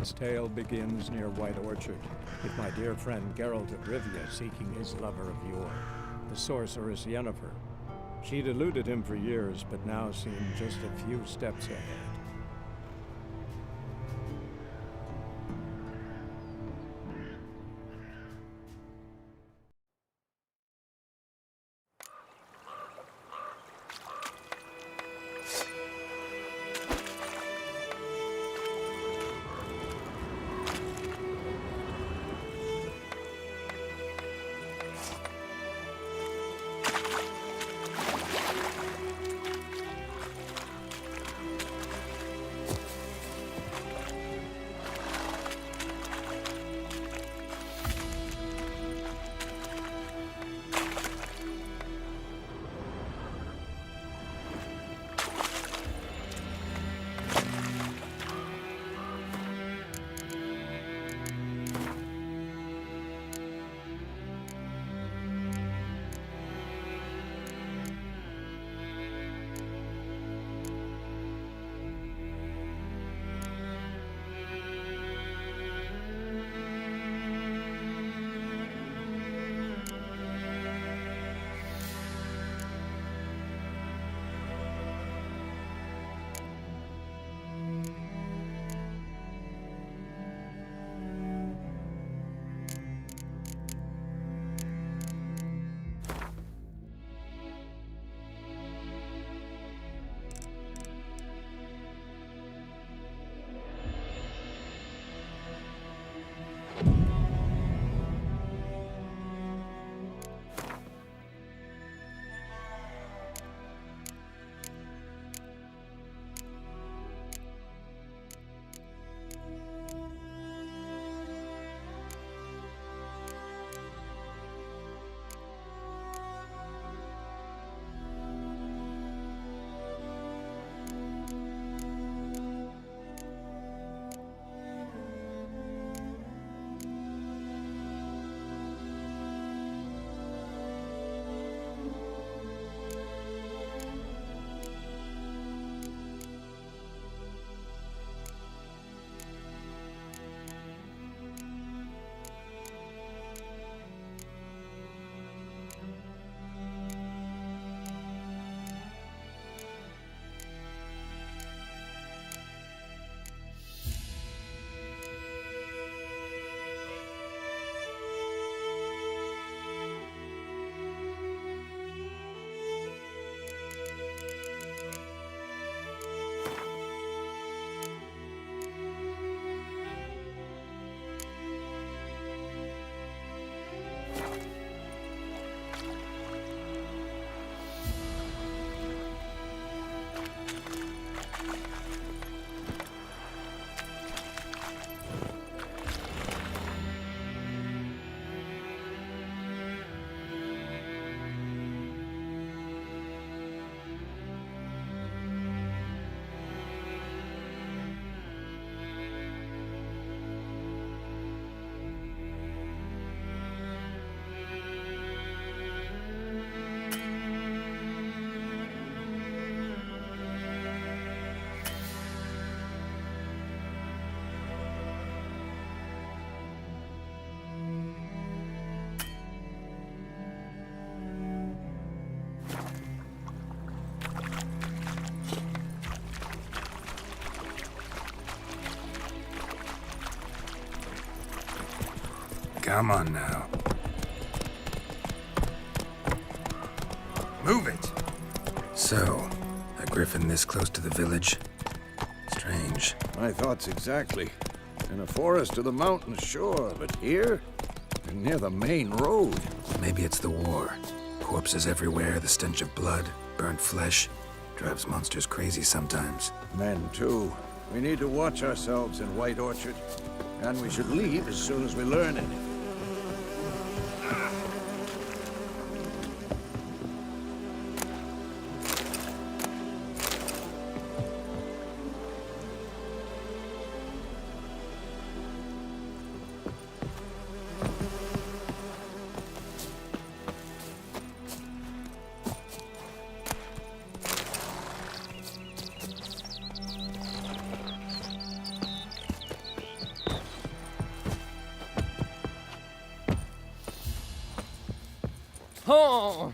Its tale begins near White Orchard, with my dear friend Geralt of Rivia seeking his lover of yore, the sorceress Yennefer. She'd eluded him for years, but now seemed just a few steps ahead. Come on now. Move it! So, a griffin this close to the village? Strange. My thoughts exactly. In a forest to the mountains, sure, but here? They're near the main road. Maybe it's the war. Corpses everywhere, the stench of blood, burnt flesh. Drives monsters crazy sometimes. Men, too. We need to watch ourselves in White Orchard. And we should leave as soon as we learn anything. Oh!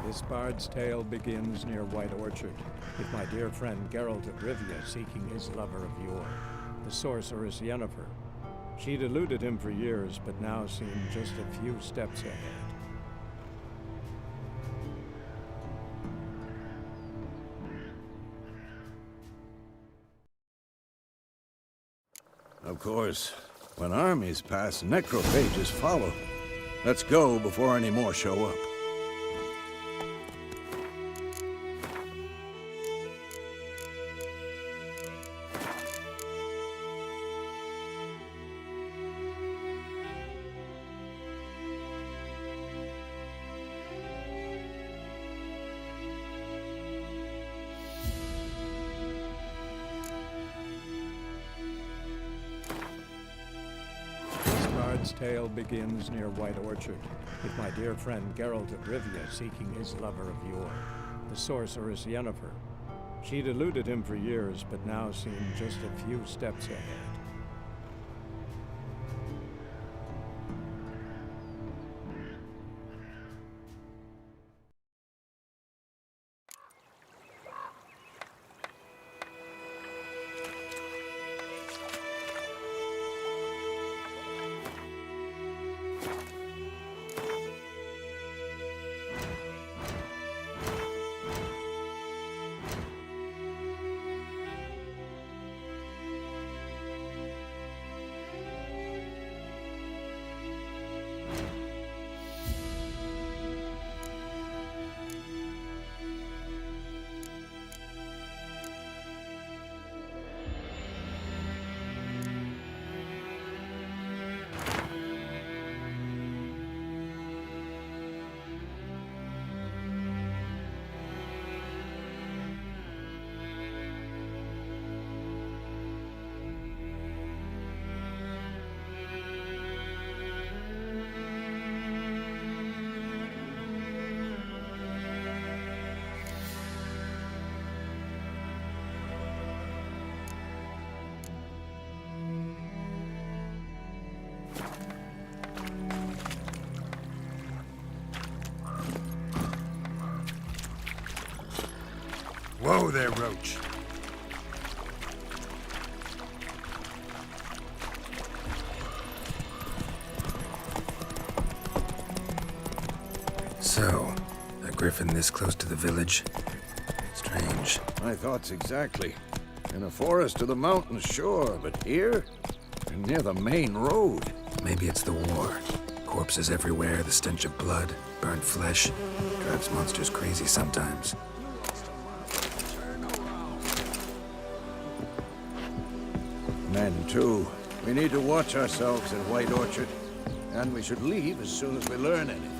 This bard's tale begins near White Orchard, with my dear friend Geralt of Rivia seeking his lover of yore, the sorceress Yennefer. She'd eluded him for years, but now seemed just a few steps ahead. Of course, when armies pass, necrophages follow. Let's go before any more show up. This tale begins near White Orchard, with my dear friend Geralt of Rivia seeking his lover of yore, the sorceress Yennefer. She'd eluded him for years, but now seemed just a few steps ahead. Whoa there, Roach. So, a griffin this close to the village? Strange. My thoughts exactly. In a forest to the mountains, sure, but here? And near the main road. Maybe it's the war. Corpses everywhere, the stench of blood, burnt flesh. Drives monsters crazy sometimes. Men, too. We need to watch ourselves in White Orchard. And we should leave as soon as we learn anything.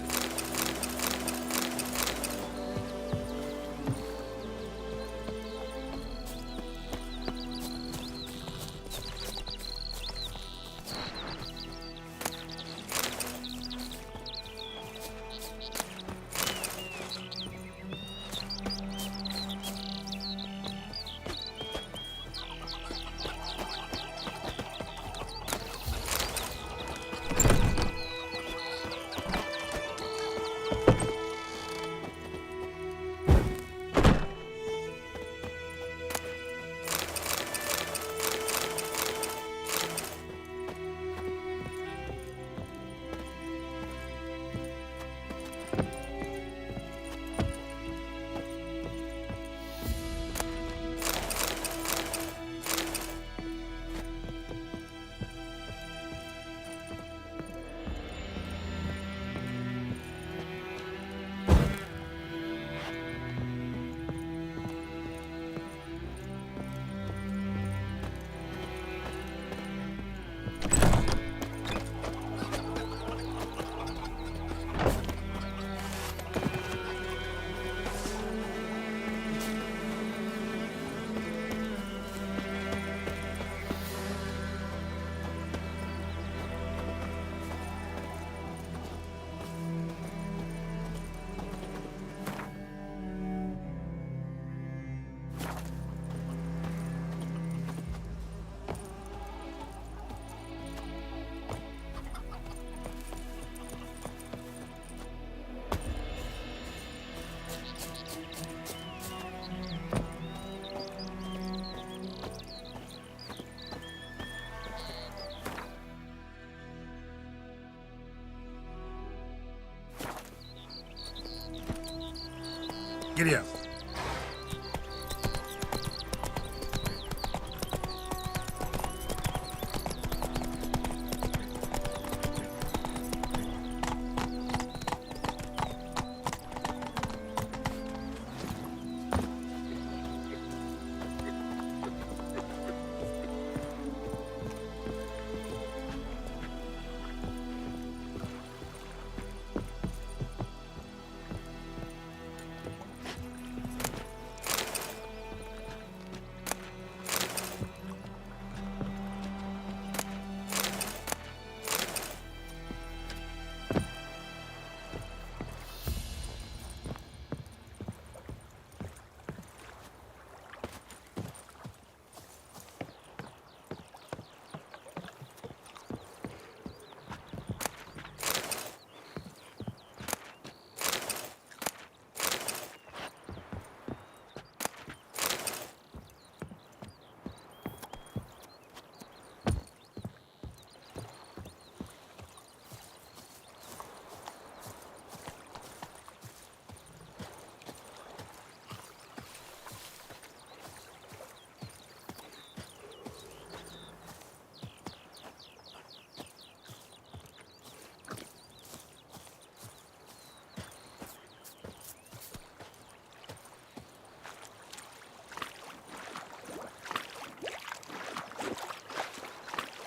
Giddy up.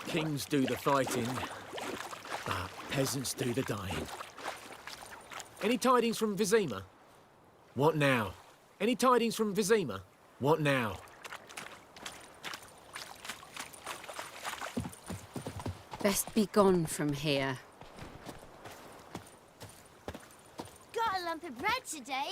Kings do the fighting, but peasants do the dying. Any tidings from Vizima? What now? Any tidings from Vizima? What now? Best be gone from here. Got a lump of bread today.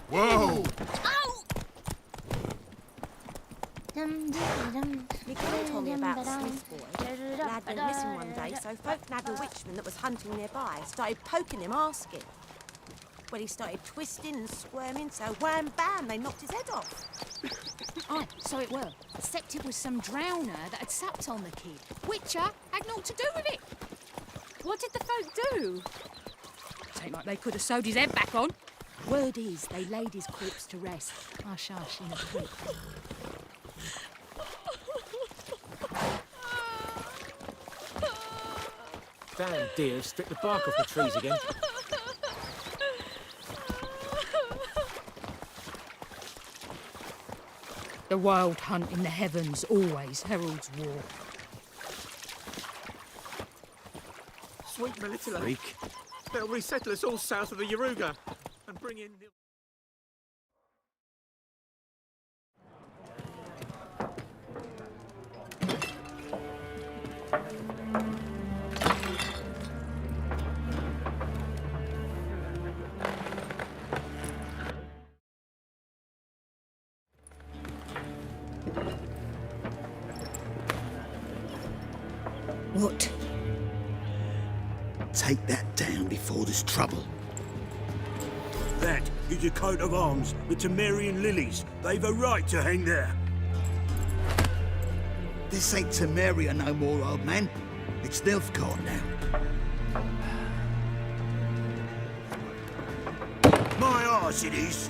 Whoa! Ow! My gran told me about the Smith boy. Lad went missing one day, so folk nabbed a witchman that was hunting nearby. Started poking him, asking. Well, he started twisting and squirming, so wham bam, they knocked his head off. Aye, so it were. Except it was some drowner that had supped on the kid. Witcher had naught to do with it. What did the folk do? Ain't like they could have sewed his head back on. Word is, they laid his corpse to rest. Hush, hush, in a creek. Damn deer, stripped the bark off the trees again. The wild hunt in the heavens always heralds war. Sweet Melitula. Freak. They'll resettle us all south of the Yaruga and bring in... What? Take that down before there's trouble. That is a coat of arms, the Temerian lilies. They've a right to hang there. This ain't Temeria no more, old man. It's Nilfgaard now. My arse it is.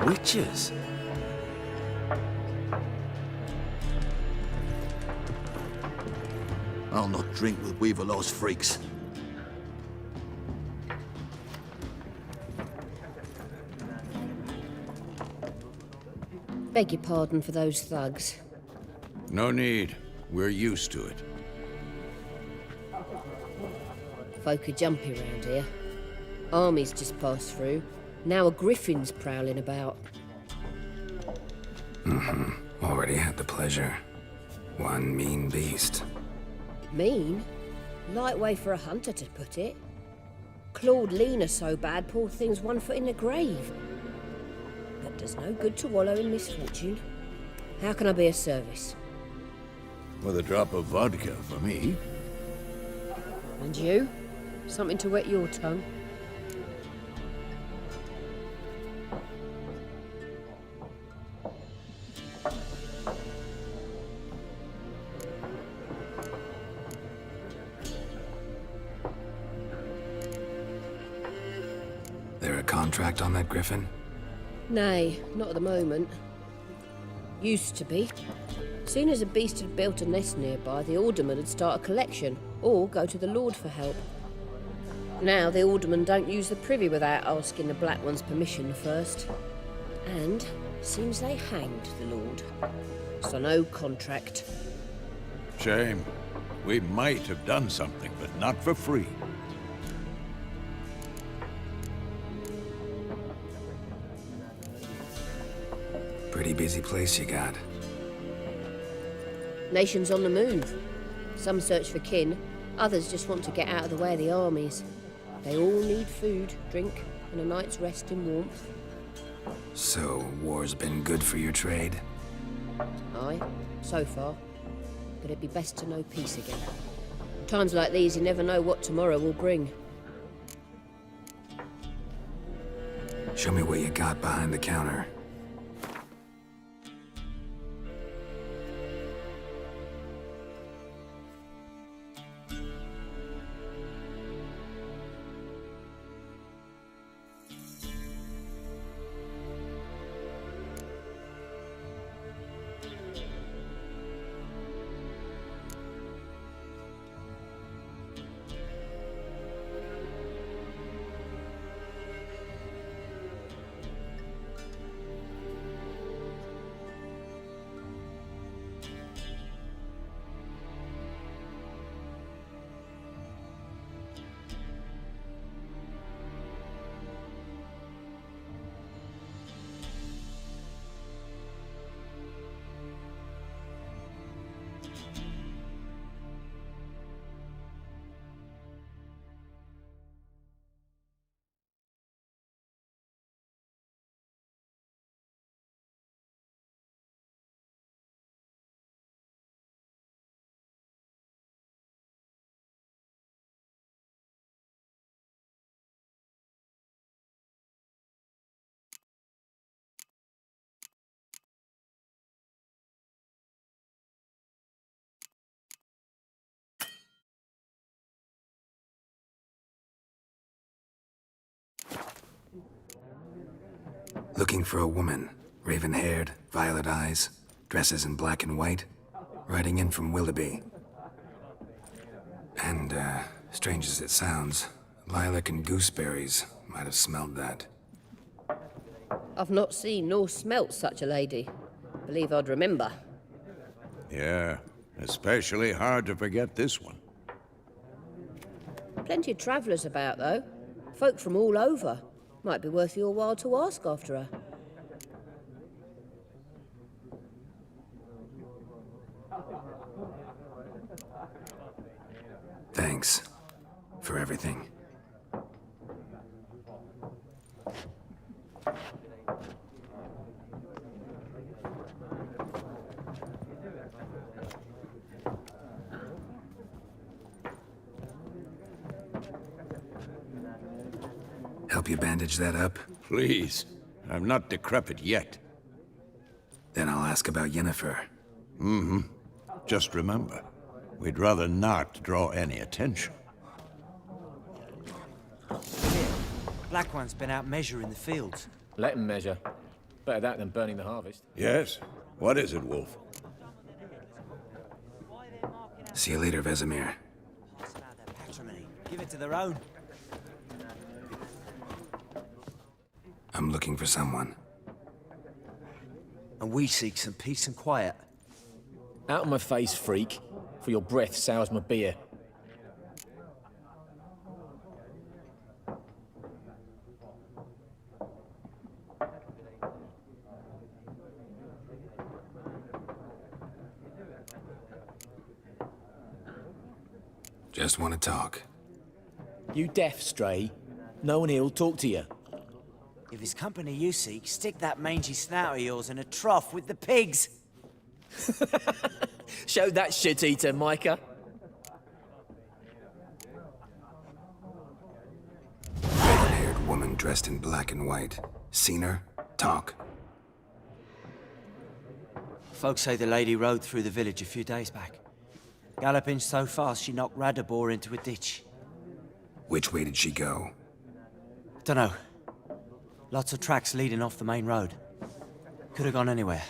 Witches? I'll not drink with Weaverlaw's freaks. Beg your pardon for those thugs. No need. We're used to it. Folk are jumpy round here. Armies just passed through. Now a griffin's prowling about. Already had the pleasure. One mean beast. Mean? Light way for a hunter to put it. Clawed Lena so bad, poor thing's 1 foot in the grave. But does no good to wallow in misfortune. How can I be of service? With a drop of vodka for me. And you? Something to wet your tongue? There a contract on that griffin? Nay, not at the moment. Used to be. Soon as a beast had built a nest nearby, the alderman would start a collection, or go to the Lord for help. Now the aldermen don't use the privy without asking the Black One's permission first. And seems they hanged the Lord. So no contract. Shame. We might have done something, but not for free. Pretty busy place you got. Nations on the move. Some search for kin, others just want to get out of the way of the armies. They all need food, drink, and a night's rest in warmth. So, war's been good for your trade? Aye, so far. But it'd be best to know peace again. Times like these, you never know what tomorrow will bring. Show me what you got behind the counter. Looking for a woman. Raven-haired, violet eyes, dresses in black and white. Riding in from Willoughby. And, strange as it sounds, lilac and gooseberries might have smelled that. I've not seen nor smelt such a lady. Believe I'd remember. Yeah, especially hard to forget this one. Plenty of travellers about, though. Folk from all over. Might be worth your while to ask after her. Thanks for everything. Help you bandage that up? Please. I'm not decrepit yet. Then I'll ask about Yennefer. Mm-hmm. Just remember, we'd rather not draw any attention. Black One's been out measuring the fields. Let him measure. Better that than burning the harvest. Yes? What is it, Wolf? See you later, Vesemir. What's about their patrimony? Give it to their own. I'm looking for someone. And we seek some peace and quiet. Out of my face, freak, for your breath sours my beer. Just want to talk. You deaf, Stray? No one here'll talk to you. If it's company you seek, stick that mangy snout of yours in a trough with the pigs. Show that shit-eater, Micah. Red-haired woman dressed in black and white. Seen her? Talk. Folks say the lady rode through the village a few days back. Galloping so fast she knocked Radabor into a ditch. Which way did she go? Dunno. Lots of tracks leading off the main road. Could have gone anywhere.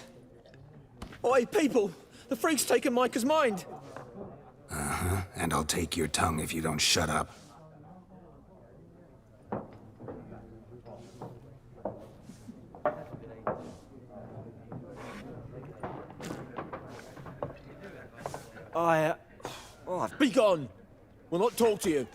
Oi, people! The freak's taken Micah's mind! Uh-huh, and I'll take your tongue if you don't shut up. Be gone! We'll not talk to you.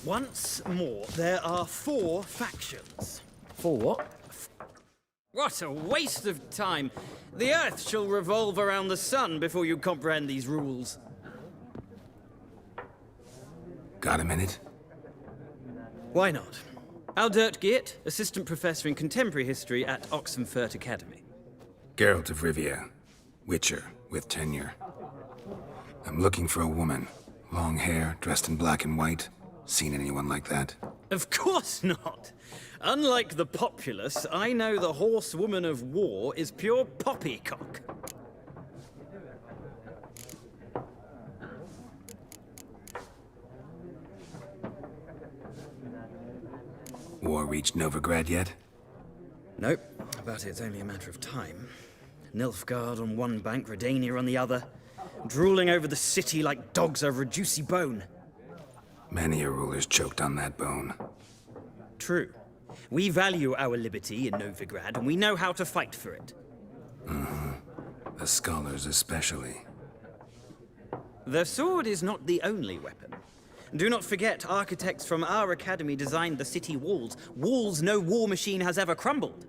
Once more, there are 4 factions. 4 what? What a waste of time! The Earth shall revolve around the sun before you comprehend these rules. Got a minute? Why not? Aldert Geert, Assistant Professor in Contemporary History at Oxenfurt Academy. Geralt of Rivia, Witcher, with tenure. I'm looking for a woman. Long hair, dressed in black and white. Seen anyone like that? Of course not! Unlike the populace, I know the horsewoman of war is pure poppycock. War reached Novigrad yet? Nope, but it's only a matter of time. Nilfgaard on one bank, Redania on the other, drooling over the city like dogs over a juicy bone. Many a ruler's choked on that bone. True. We value our liberty in Novigrad, and we know how to fight for it. The scholars especially. The sword is not the only weapon. Do not forget, architects from our academy designed the city walls. Walls no war machine has ever crumbled.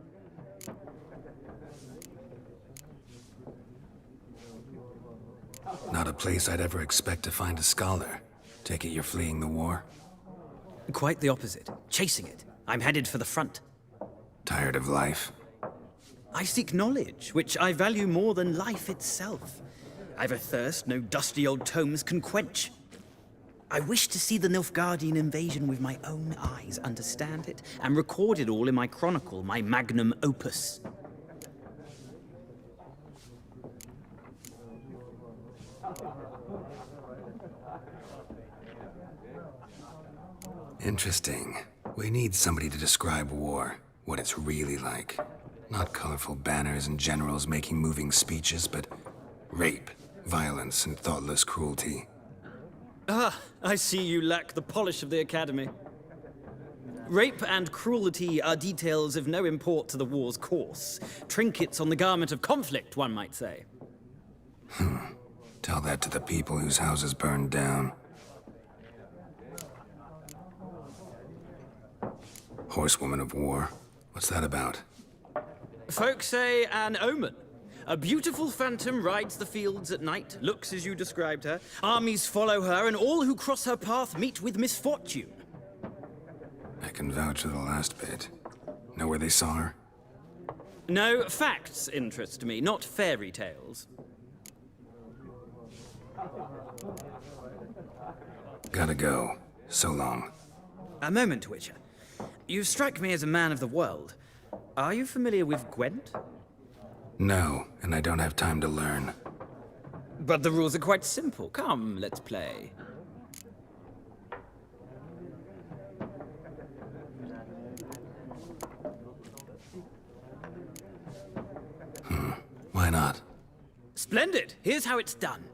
Not a place I'd ever expect to find a scholar. Take it you're fleeing the war? Quite the opposite. Chasing it. I'm headed for the front. Tired of life? I seek knowledge, which I value more than life itself. I've a thirst no dusty old tomes can quench. I wish to see the Nilfgaardian invasion with my own eyes, understand it, and record it all in my chronicle, my magnum opus. Interesting. We need somebody to describe war, what it's really like. Not colorful banners and generals making moving speeches, but rape, violence, and thoughtless cruelty. Ah, I see you lack the polish of the Academy. Rape and cruelty are details of no import to the war's course. Trinkets on the garment of conflict, one might say. Tell that to the people whose houses burned down. Horsewoman of war. What's that about? Folk say an omen. A beautiful phantom rides the fields at night, looks as you described her. Armies follow her, and all who cross her path meet with misfortune. I can vouch for the last bit. Know where they saw her? No, facts interest me, not fairy tales. Gotta go. So long. A moment, Witcher. You strike me as a man of the world. Are you familiar with Gwent? No, and I don't have time to learn. But the rules are quite simple. Come, let's play. Why not? Splendid! Here's how it's done.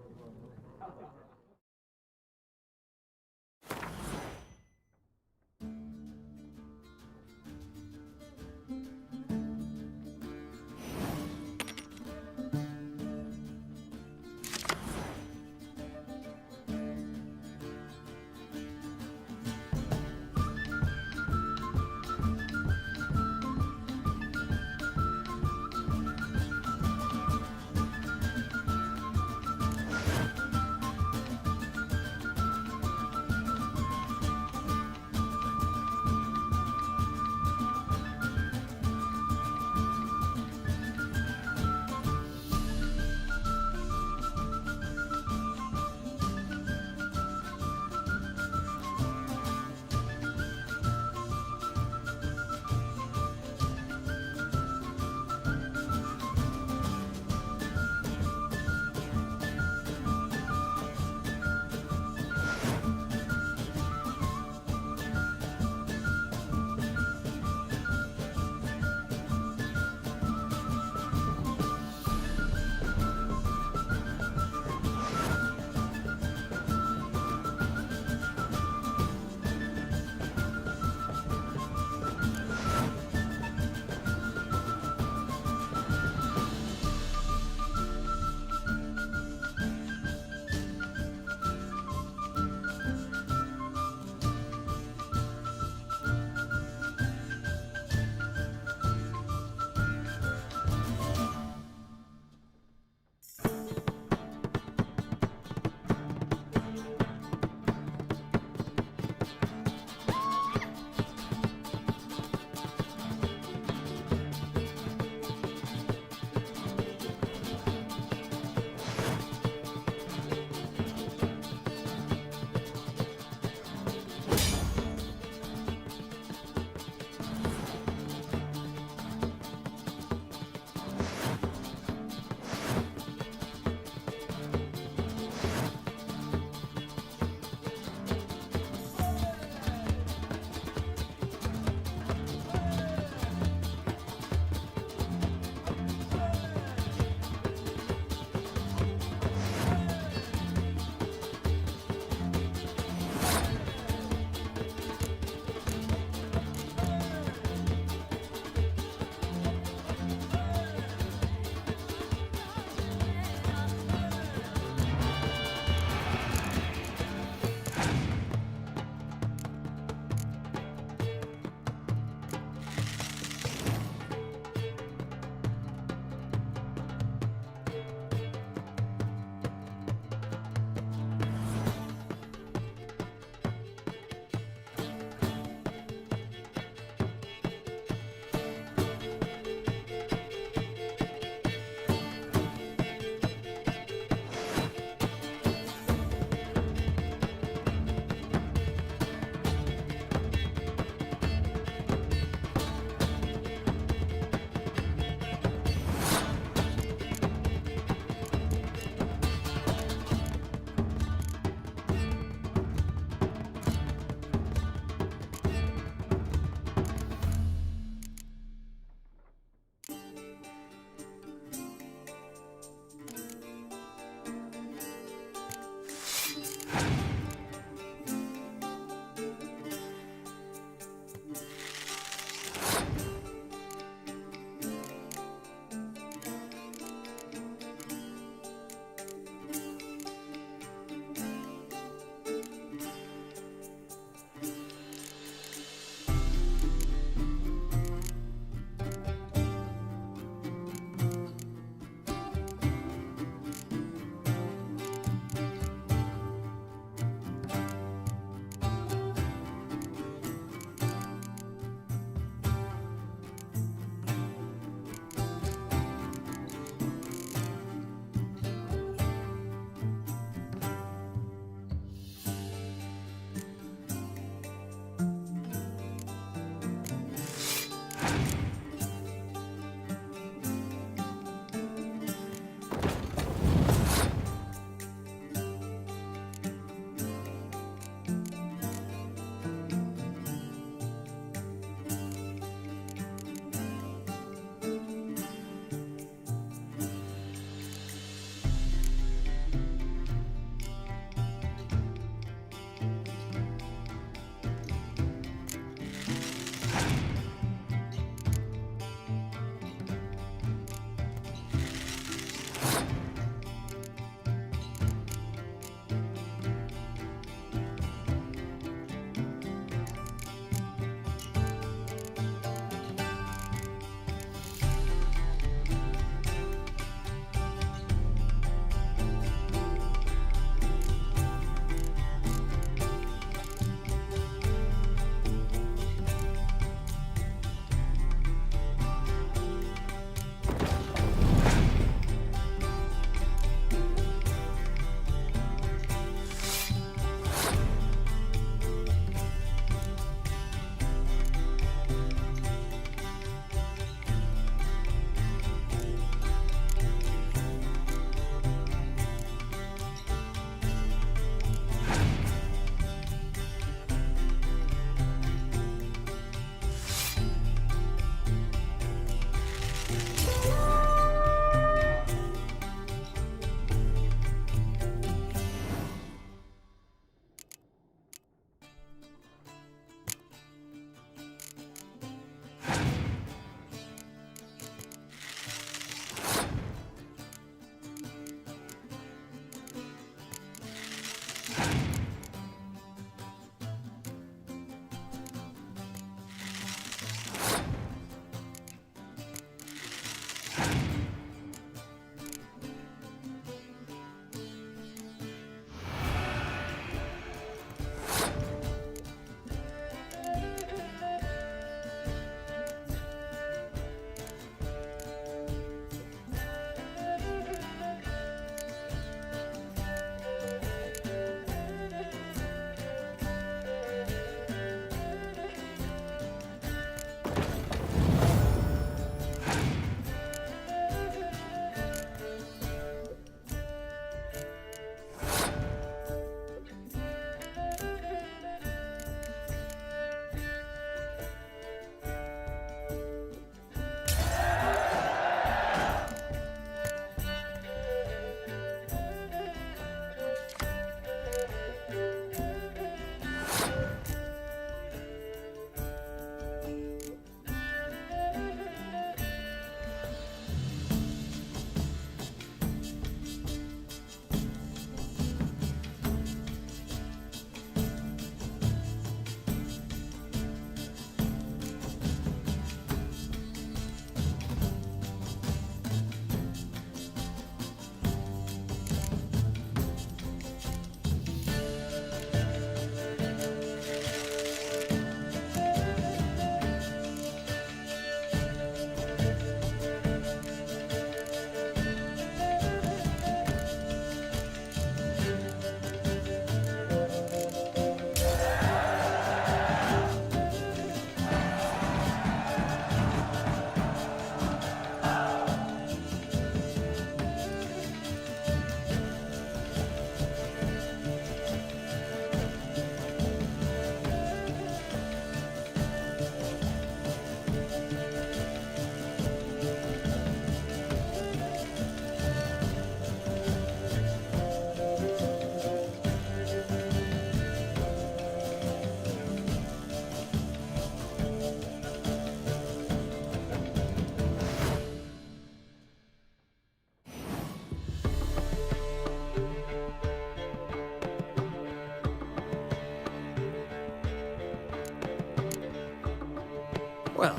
Well,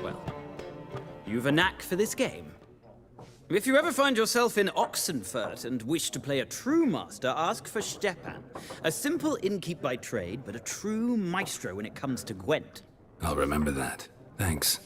well, you've a knack for this game. If you ever find yourself in Oxenfurt and wish to play a true master, ask for Stepan. A simple innkeep by trade, but a true maestro when it comes to Gwent. I'll remember that. Thanks.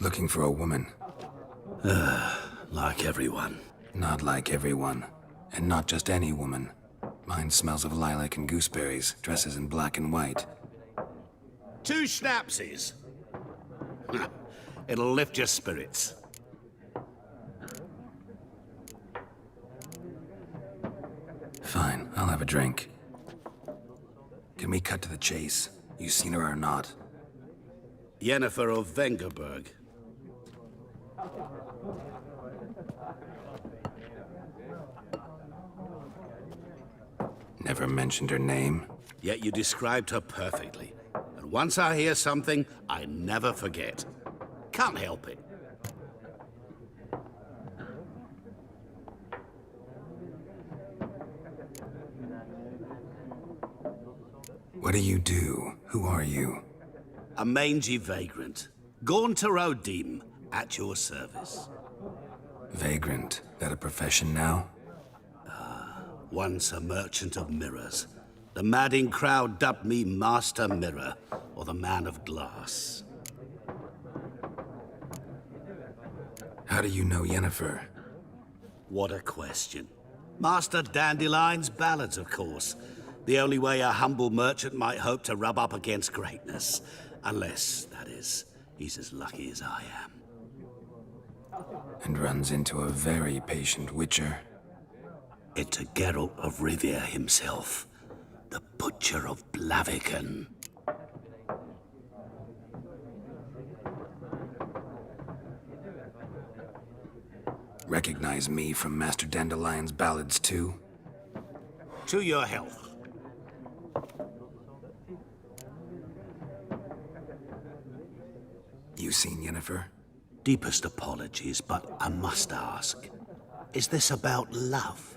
Looking for a woman. Like everyone. Not like everyone. And not just any woman. Mine smells of lilac and gooseberries, dresses in black and white. 2 schnapsies. It'll lift your spirits. Fine, I'll have a drink. Can we cut to the chase? You seen her or not? Yennefer of Vengerberg. Never mentioned her name? Yet you described her perfectly. And once I hear something, I never forget. Can't help it. What do you do? Who are you? A mangy vagrant. Gaunter O'Dim, at your service. Vagrant. That a profession now? Once a merchant of mirrors. The madding crowd dubbed me Master Mirror, or the Man of Glass. How do you know Yennefer? What a question. Master Dandelion's ballads, of course. The only way a humble merchant might hope to rub up against greatness. Unless, that is, he's as lucky as I am. And runs into a very patient witcher. It's a Geralt of Rivia himself. The Butcher of Blaviken. Recognize me from Master Dandelion's ballads too? To your health. You seen Yennefer? Deepest apologies, but I must ask. Is this about love?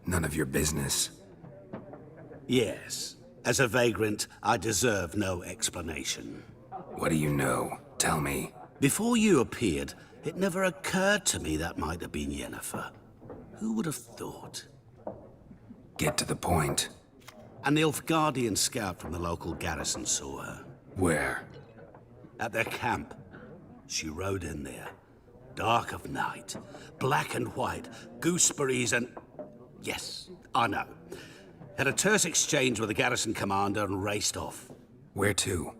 None of your business. Yes. As a vagrant, I deserve no explanation. What do you know? Tell me. Before you appeared, it never occurred to me that might have been Yennefer. Who would have thought? Get to the point. A Nilfgaardian scout from the local garrison saw her. Where? At their camp. She rode in there. Dark of night. Black and white. Gooseberries and... Yes, I know. Had a terse exchange with the garrison commander and raced off. Where to?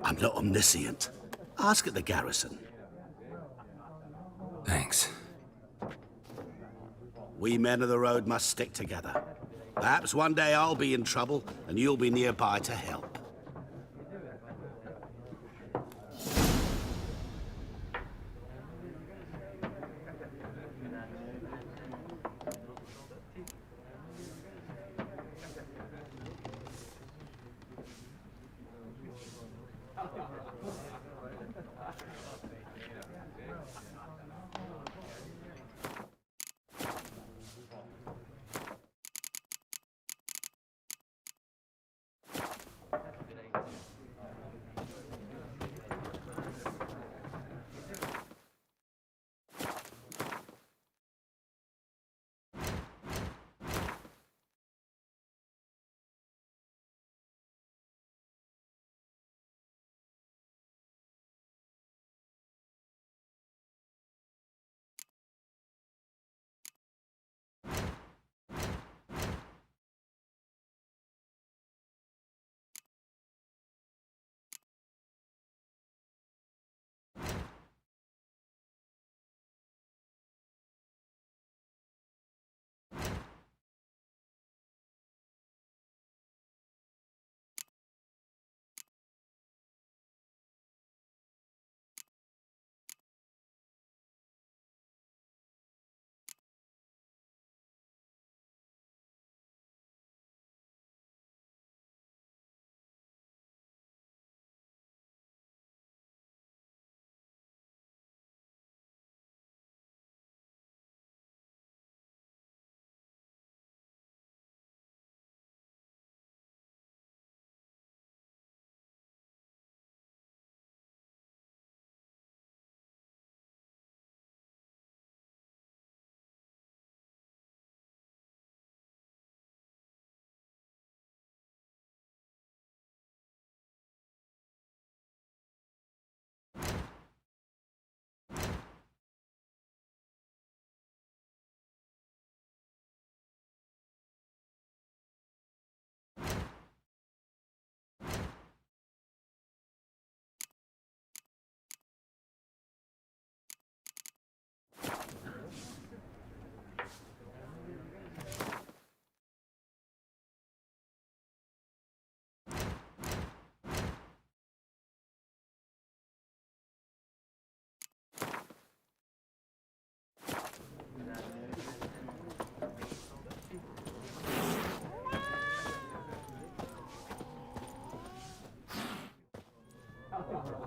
I'm not omniscient. Ask at the garrison. Thanks. We men of the road must stick together. Perhaps one day I'll be in trouble and you'll be nearby to help.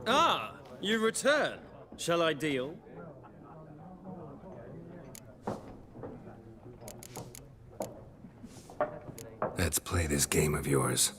Ah, you return. Shall I deal? Let's play this game of yours.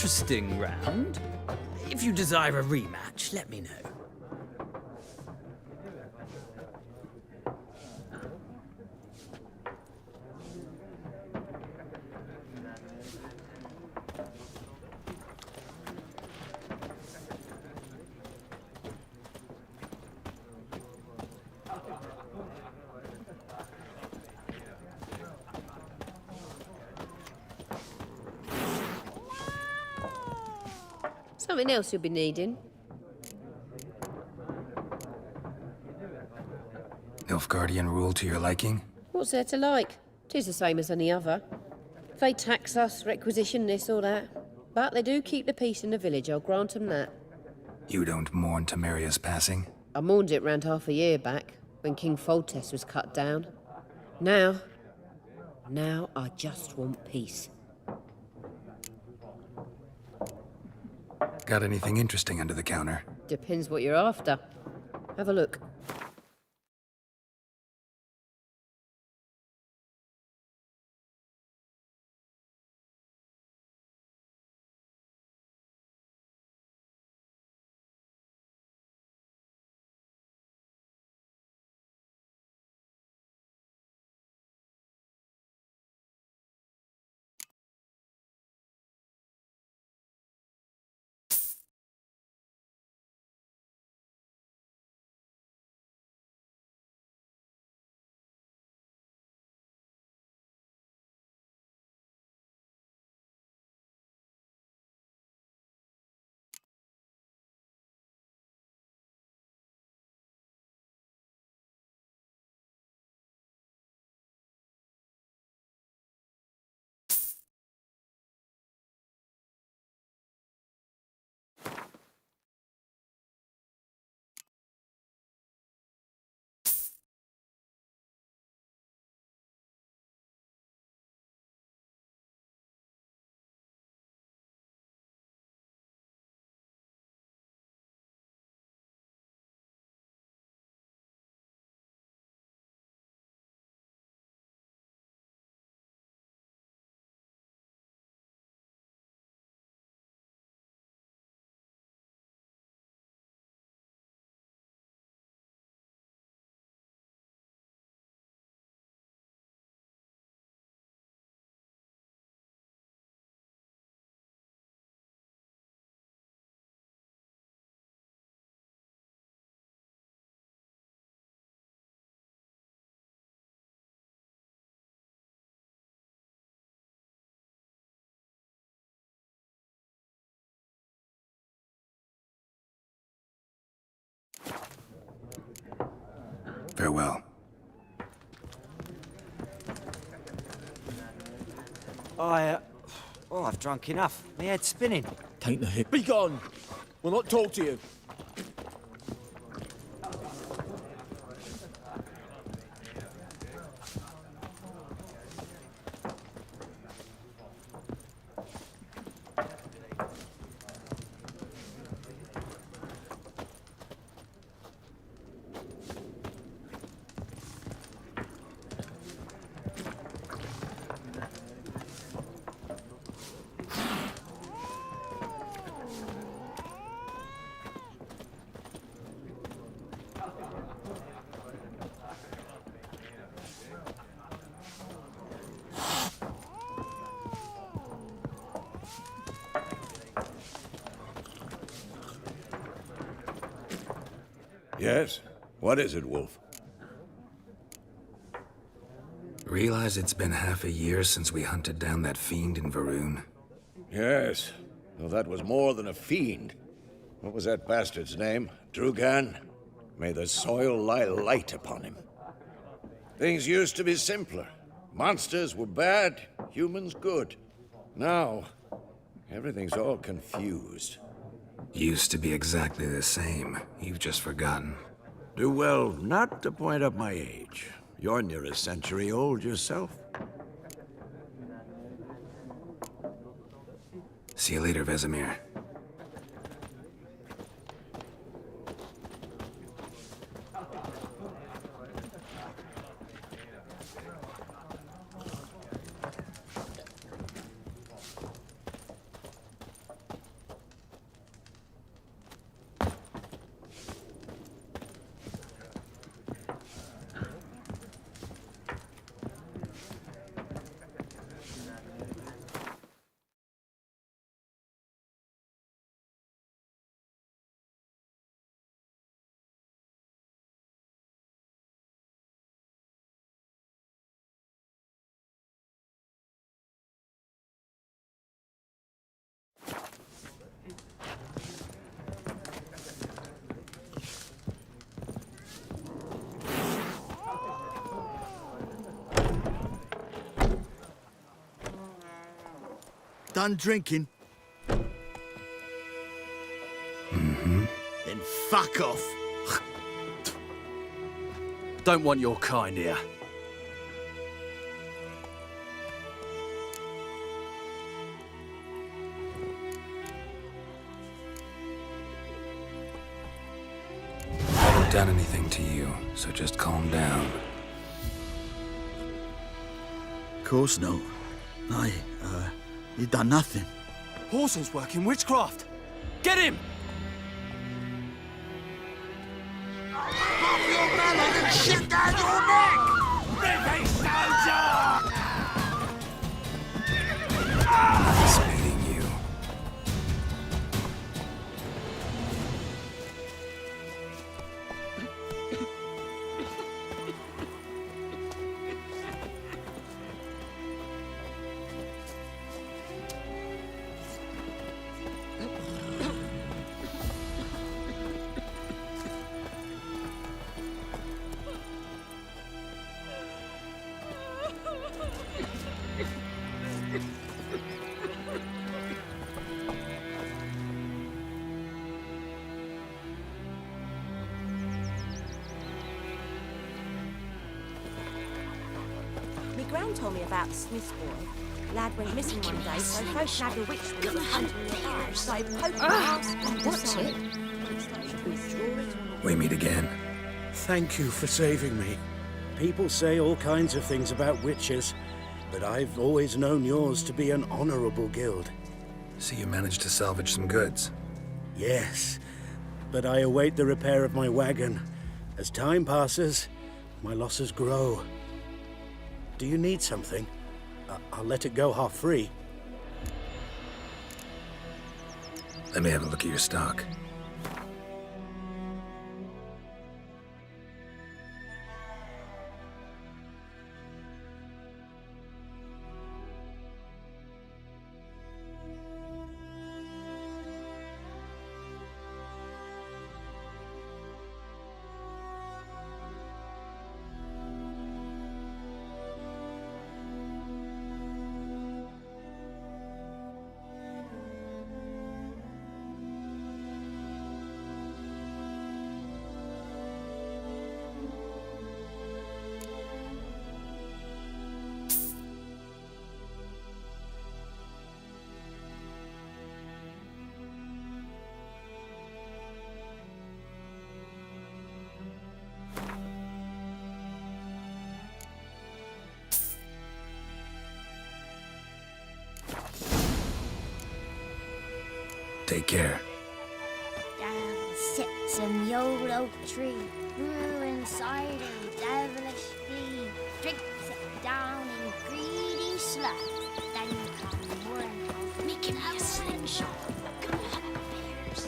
interesting round. If you desire a rematch, let me know. Something else you'll be needing? Nilfgaardian rule to your liking? What's there to like? 'Tis the same as any other. They tax us, requisition this or that. But they do keep the peace in the village, I'll grant 'em that. You don't mourn Temeria's passing? I mourned it round half a year back, when King Foltest was cut down. Now I just want peace. Got anything interesting under the counter? Depends what you're after. Have a look. Farewell. I've drunk enough. My head's spinning. Taint the hip. Be gone! We'll not talk to you. Yes? What is it, Wolf? Realize it's been half a year since we hunted down that fiend in Varun? Yes. Well, that was more than a fiend. What was that bastard's name? Drugan? May the soil lie light upon him. Things used to be simpler. Monsters were bad, humans good. Now, everything's all confused. Used to be exactly the same. You've just forgotten. Do well not to point up my age. You're near a century old yourself. See you later, Vesemir. done drinking? Mm-hmm. Then fuck off. Don't want your kind here. I haven't done anything to you, so just calm down. Of course not. You done nothing. Horson's working witchcraft. Get him! Pop your melon and shit down your neck! Rippy soldier! Nice meeting you. My gran told me about the Smith's boy. Lad went missing one day, so folk nabbed a witch that was hunting nearby and started poking the arse on the What's side. it? We meet again. Thank you for saving me. People say all kinds of things about witches, but I've always known yours to be an honorable guild. So you managed to salvage some goods? Yes, but I await the repair of my wagon. As time passes, my losses grow. Do you need something? I'll let it go half-free. Let me have a look at your stock. Take care. Down sits in the old oak tree, grew inside a devilish bee, drinks it down in greedy sloth, then come worm, making a slingshot. Come on, bears.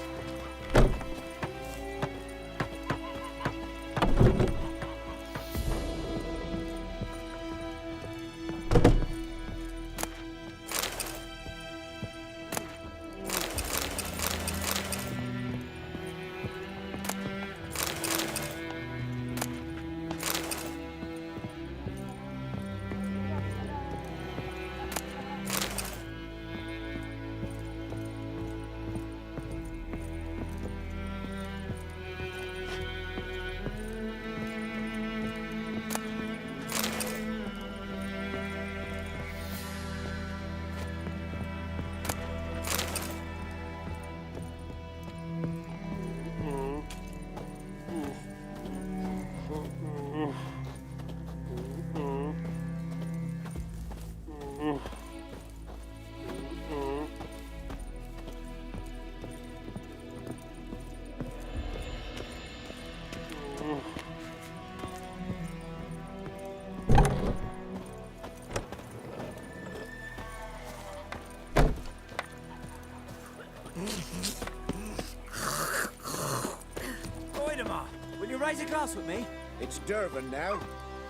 Will you raise a glass with me? It's Dervan now.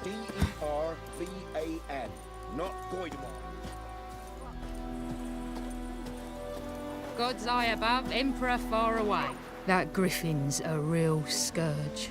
D-E-R-V-A-N, not Goidemar. God's eye above, Emperor far away. That griffin's a real scourge.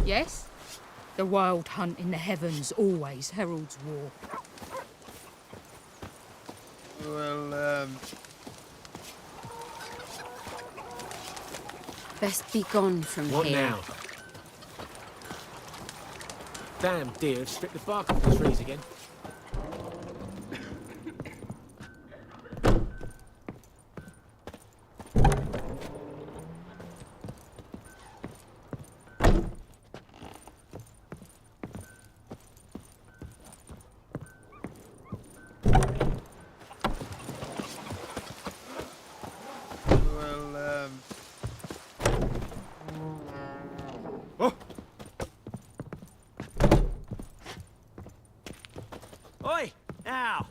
Yes? The wild hunt in the heavens always heralds war. Well, Best be gone from What here. now? Damn deer have stripped the bark off the trees again. Oi! Now!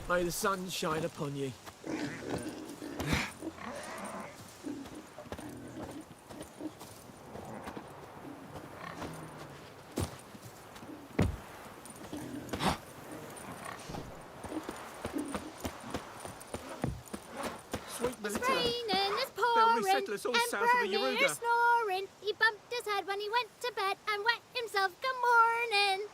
May the sun shine upon you. Sweet It's Melita. raining, it's They'll pouring, resettle us all and south of the Vermeer's Yaruga. snoring. He bumped his head when he went to bed and wet himself. Good morning.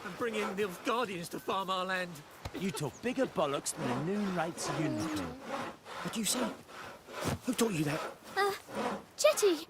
And bring in the Guardians to farm our land. You talk bigger bollocks than a noon rates unicorn. What do you say? Who taught you that? Jetty.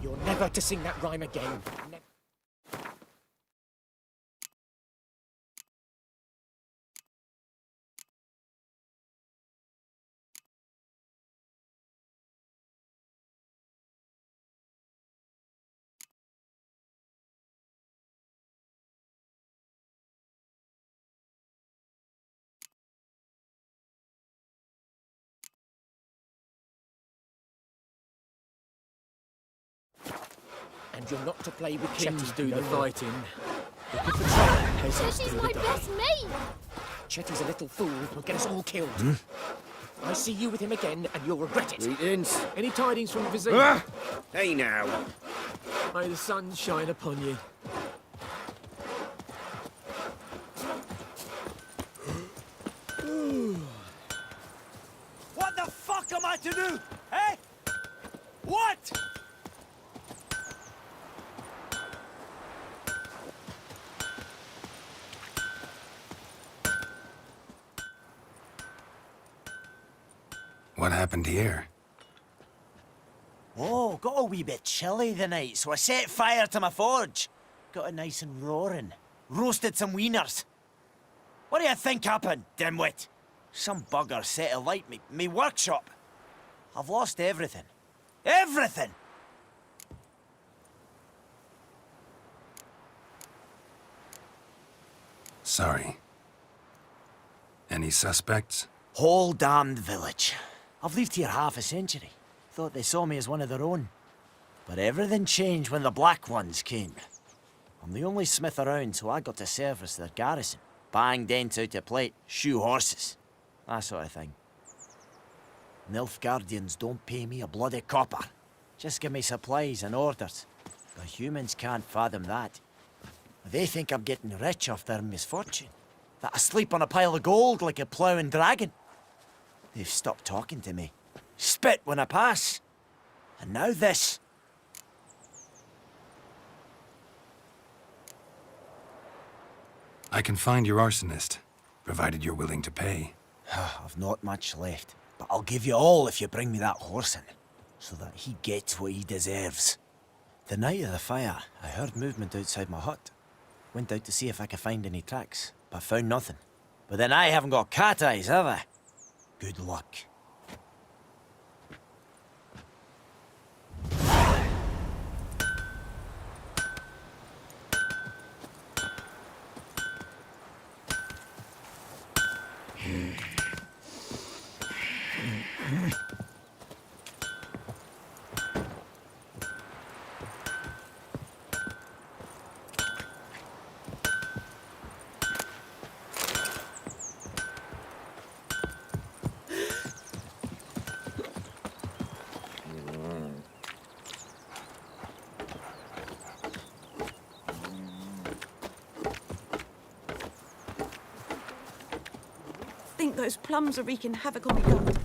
You're never to sing that rhyme again. And you're not to play with Kings do the fighting. Chetty's my best mate! Chetty's a little fool. He'll get us all killed. I see you with him again, and you'll regret it. Greetings. Any tidings from Vizima? Hey now. May the sun shine upon you. What the fuck am I to do? Eh? What? What happened here? Oh, got a wee bit chilly the night, so I set fire to my forge. Got it nice and roaring. Roasted some wieners. What do you think happened, dimwit? Some bugger set alight me workshop. I've lost everything. Everything! Sorry. Any suspects? Whole damned village. I've lived here half a century. Thought they saw me as one of their own. But everything changed when the Black Ones came. I'm the only smith around, so I got to service their garrison. Bang dents out of plate, shoe horses. That sort of thing. Nilfgaardians don't pay me a bloody copper. Just give me supplies and orders. The humans can't fathom that. They think I'm getting rich off their misfortune. That I sleep on a pile of gold like a ploughing dragon. They've stopped talking to me. Spit when I pass. And now this. I can find your arsonist, provided you're willing to pay. I've not much left, but I'll give you all if you bring me that horse in, so that he gets what he deserves. The night of the fire, I heard movement outside my hut. Went out to see if I could find any tracks, but found nothing. But then I haven't got cat eyes, have I? Good luck. I think those plums are wreaking havoc on the gut.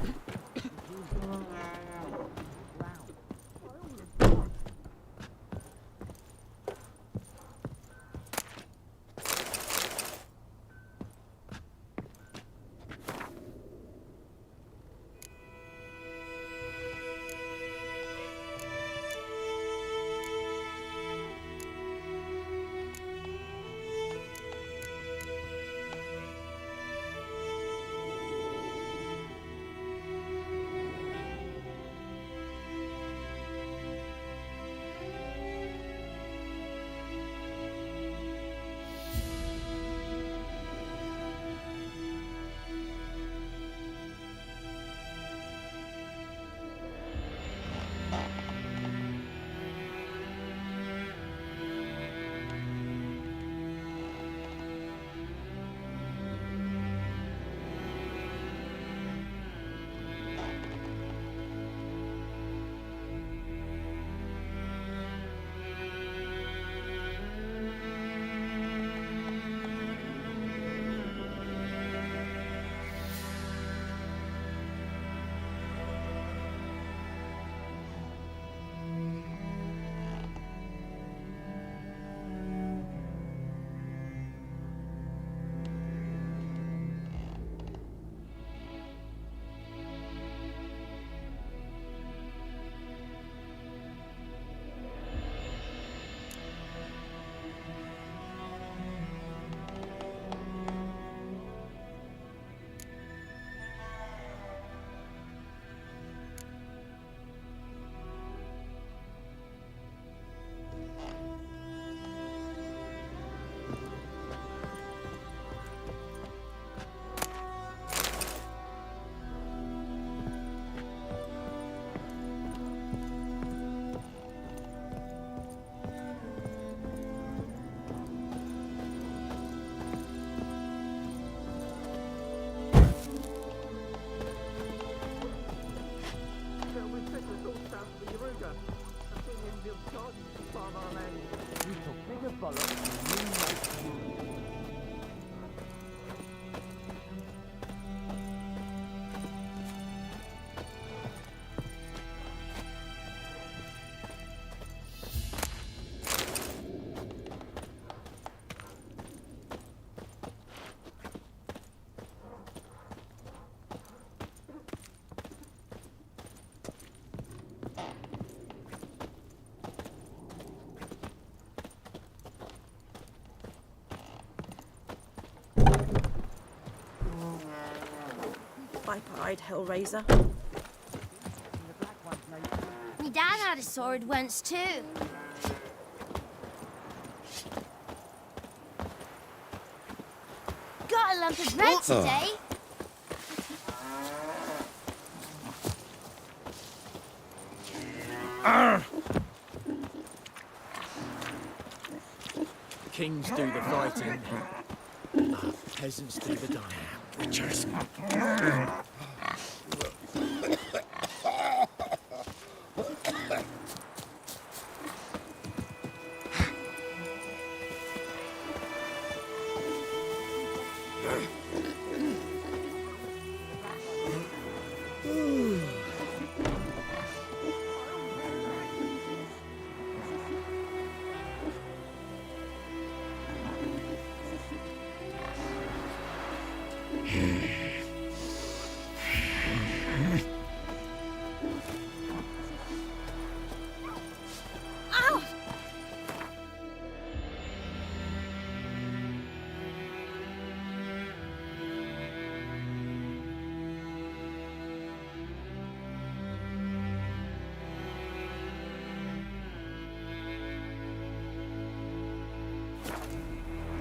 side, Hellraiser. My dad had a sword once too. Got a lump of bread today. Kings do the fighting. Peasants do the dying. Witchers.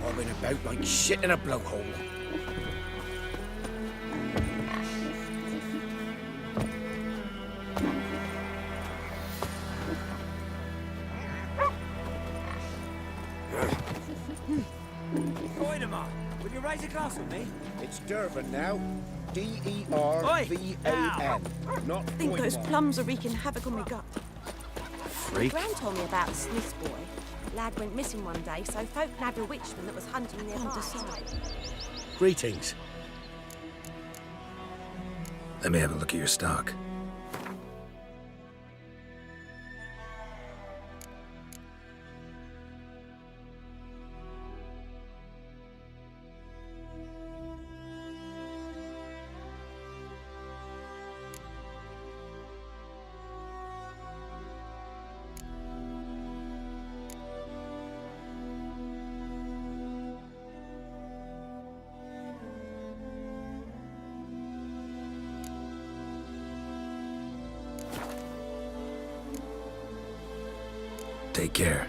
Bobbing about like shit in a blowhole. Goinema, will you raise a glass with me? It's Durban now. D-E-R-V-A-N. Not I think those plums are wreaking havoc on my gut. Freak. Gran told me about a Smith's boy. Lad went missing one day, so folk nabbed a witchman that was hunting nearby. Greetings. Let me have a look at your stock. Take care.